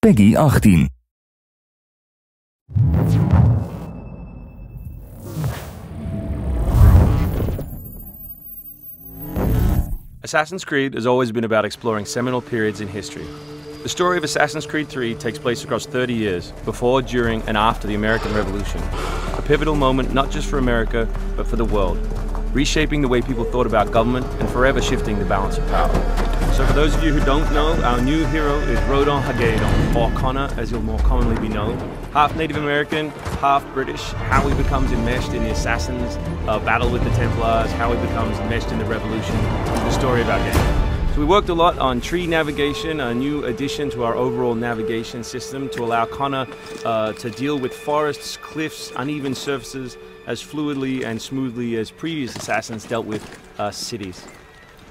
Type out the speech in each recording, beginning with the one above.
Peggy 18. Assassin's Creed has always been about exploring seminal periods in history. The story of Assassin's Creed 3 takes place across 30 years, before, during, and after the American Revolution. A pivotal moment not just for America, but for the world, reshaping the way people thought about government and forever shifting the balance of power. So for those of you who don't know, our new hero is Rodon Hagedon, or Connor as he'll more commonly be known. Half Native American, half British, how he becomes enmeshed in the Assassins' battle with the Templars, how he becomes enmeshed in the Revolution, is the story of our game. So we worked a lot on tree navigation, a new addition to our overall navigation system to allow Connor to deal with forests, cliffs, uneven surfaces as fluidly and smoothly as previous Assassins dealt with cities.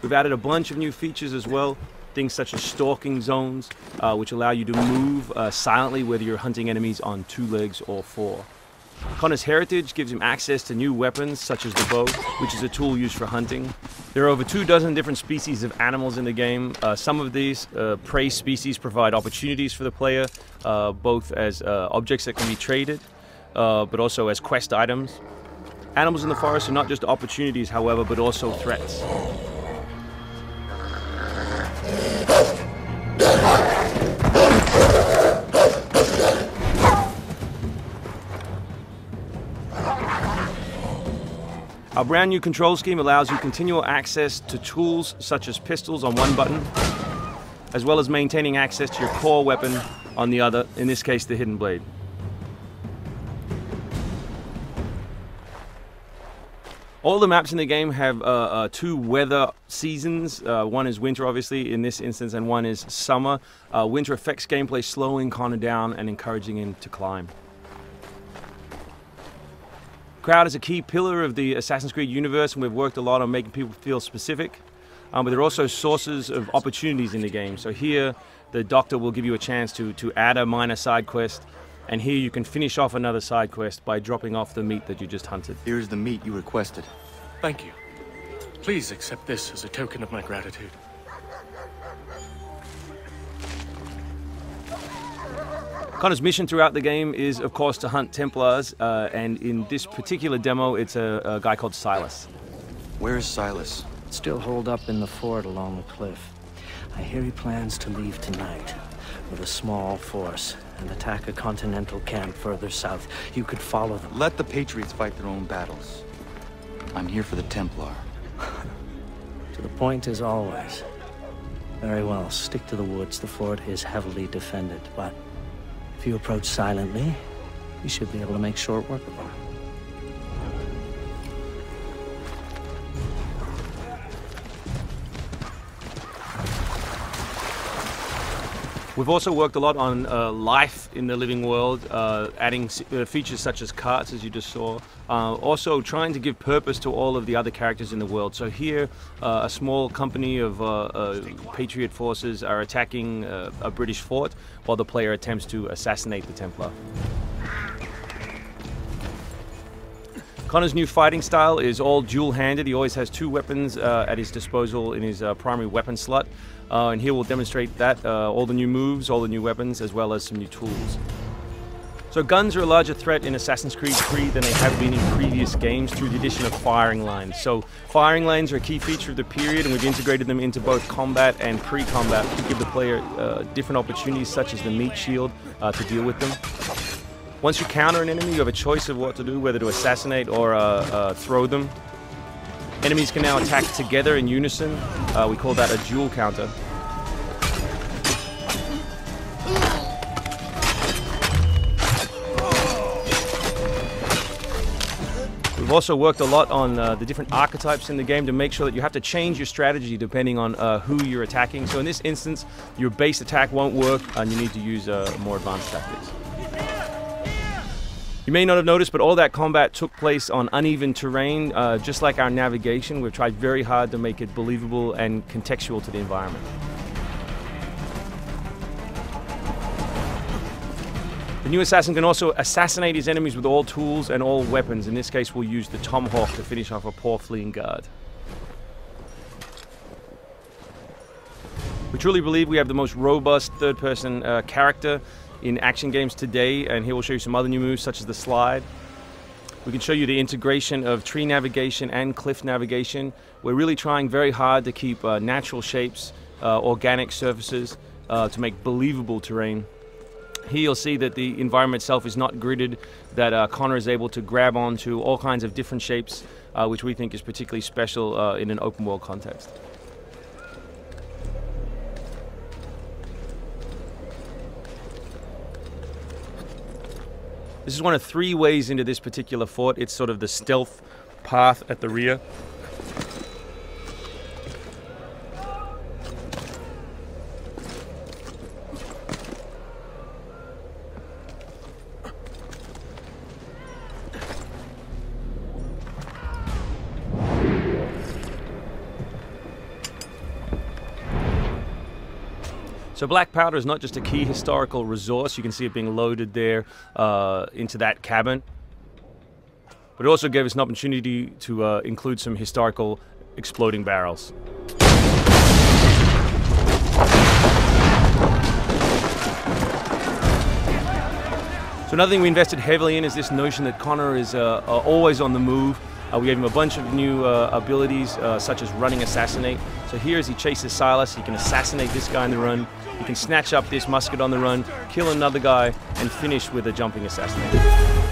We've added a bunch of new features as well, things such as stalking zones, which allow you to move silently whether you're hunting enemies on 2 legs or 4. Connor's heritage gives him access to new weapons such as the bow, which is a tool used for hunting. There are over 24 different species of animals in the game. Some of these prey species provide opportunities for the player, both as objects that can be traded, but also as quest items. Animals in the forest are not just opportunities, however, but also threats. Our brand new control scheme allows you continual access to tools such as pistols on one button, as well as maintaining access to your core weapon on the other, in this case the hidden blade. All the maps in the game have 2 weather seasons. One is winter, obviously, in this instance, and one is summer. Winter affects gameplay, slowing Connor down and encouraging him to climb. Crowd is a key pillar of the Assassin's Creed universe, and we've worked a lot on making people feel specific. But there are also sources of opportunities in the game. So here, the doctor will give you a chance to add a minor side quest, and here you can finish off another side quest by dropping off the meat that you just hunted. Here's the meat you requested. Thank you. Please accept this as a token of my gratitude. Connor's mission throughout the game is, of course, to hunt Templars, and in this particular demo, it's a guy called Silas. Where is Silas? Still holed up in the fort along the cliff. I hear he plans to leave tonight with a small force and attack a continental camp further south. You could follow them. Let the Patriots fight their own battles. I'm here for the Templar. To the point as always. Very well, stick to the woods. The fort is heavily defended, but if you approach silently, you should be able to make short work of them. We've also worked a lot on life in the living world, adding features such as carts, as you just saw. Also trying to give purpose to all of the other characters in the world. So here, a small company of Patriot forces are attacking a British fort while the player attempts to assassinate the Templar. Connor's new fighting style is all dual-handed. He always has 2 weapons at his disposal in his primary weapon slot. And here we'll demonstrate that, all the new moves, all the new weapons, as well as some new tools. So guns are a larger threat in Assassin's Creed 3 than they have been in previous games through the addition of firing lines. So firing lines are a key feature of the period, and we've integrated them into both combat and pre-combat to give the player different opportunities, such as the meat shield, to deal with them. Once you counter an enemy, you have a choice of what to do, whether to assassinate or throw them. Enemies can now attack together in unison. We call that a dual counter. We've also worked a lot on the different archetypes in the game to make sure that you have to change your strategy depending on who you're attacking. So in this instance, your base attack won't work and you need to use more advanced tactics. You may not have noticed, but all that combat took place on uneven terrain. Just like our navigation, we've tried very hard to make it believable and contextual to the environment. The new assassin can also assassinate his enemies with all tools and all weapons. In this case, we'll use the tomahawk to finish off a poor fleeing guard. We truly believe we have the most robust third-person character in action games today, and here we'll show you some other new moves such as the slide. We can show you the integration of tree navigation and cliff navigation. We're really trying very hard to keep natural shapes, organic surfaces, to make believable terrain. Here you'll see that the environment itself is not gridded, that Connor is able to grab onto all kinds of different shapes, which we think is particularly special in an open world context. This is one of 3 ways into this particular fort. It's sort of the stealth path at the rear. So black powder is not just a key historical resource. You can see it being loaded there into that cabin. But it also gave us an opportunity to include some historical exploding barrels. So another thing we invested heavily in is this notion that Connor is always on the move. We gave him a bunch of new abilities, such as running assassinate. So here as he chases Silas, he can assassinate this guy on the run, he can snatch up this musket on the run, kill another guy, and finish with a jumping assassinate.